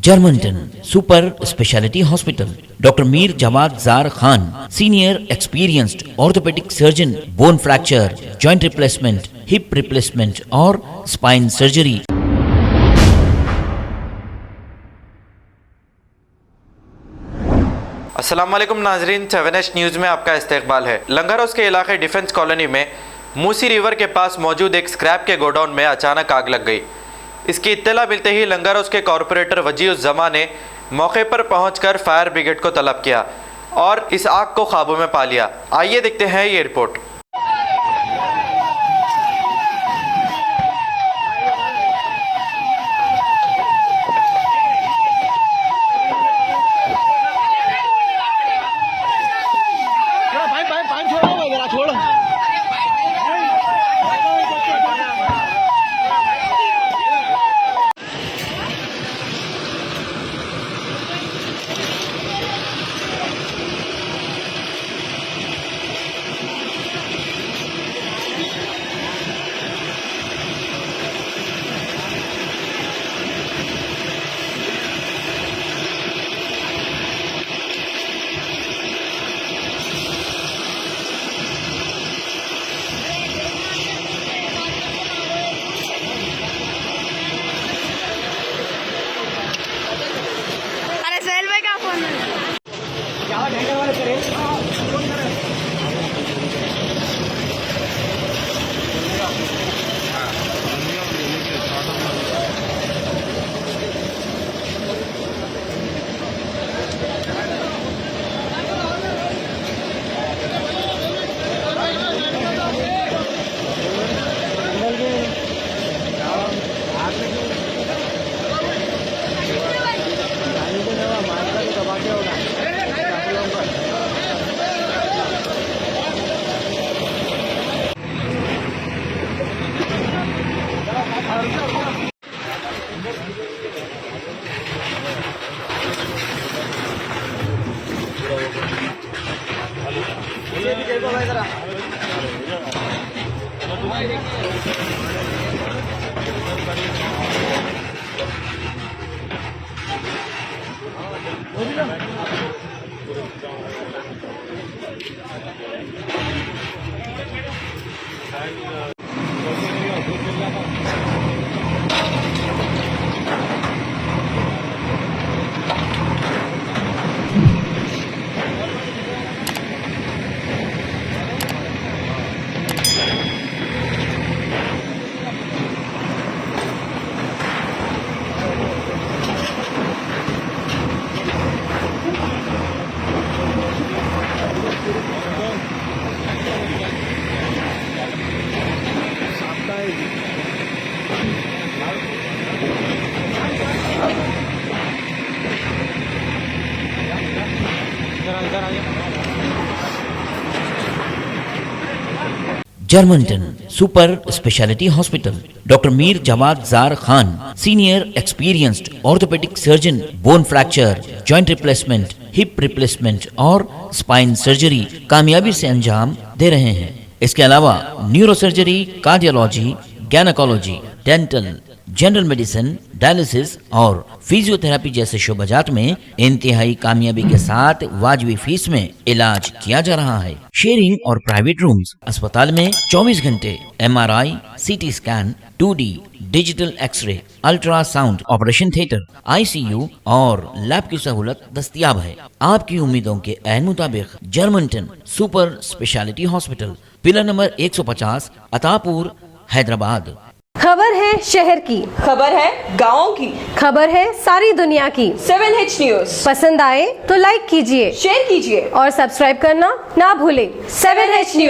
Germanton super speciality hospital, doctor Mir Jawad jar Khan, senior experienced orthopaedic surgeon, bone fracture, joint replacement, hip replacement और spine surgery. अस्सलाम वालेकुम नाजरीन, 7H news में आपका इस्तकबाल है। लंगर हाउस के इलाके डिफेंस कॉलोनी में मूसी रिवर के पास मौजूद एक स्क्रैप के गोडाउन में अचानक आग लग गई। इसकी इत्तला मिलते ही लंगर हाउस के कॉरपोरेटर वजीउज़्ज़मा ने मौके पर पहुंचकर फायर ब्रिगेड को तलब किया और इस आग को काबू में पा लिया। आइए देखते हैं ये रिपोर्ट। जर्मनटन super speciality hospital, doctor Mir Jawad jar Khan, senior experienced orthopaedic surgeon, bone fracture, joint replacement, hip replacement और स्पाइन सर्जरी कामयाबी से अंजाम दे रहे हैं। इसके अलावा neuro surgery, cardiology, gynaecology, dental, general medicine, dialysis और फिजियोथेरेपी जैसे शोबाजात में इंतहाई कामयाबी के साथ वाजबी फीस में इलाज किया जा रहा है। शेयरिंग और प्राइवेट रूम्स, अस्पताल में 24 घंटे MRI, CT scan, 2D digital x-ray, ultrasound, operation theatre, ICU और लैब की सहूलत दस्तयाब है। आपकी उम्मीदों के ऐन मुताबिक Germanten super speciality hospital, pillar number 150, Attapur, Hyderabad. खबर है शहर की, खबर है गाँव की, खबर है सारी दुनिया की। 7H न्यूज़ पसंद आए तो लाइक कीजिए, शेयर कीजिए और सब्सक्राइब करना ना भूलें। 7H news.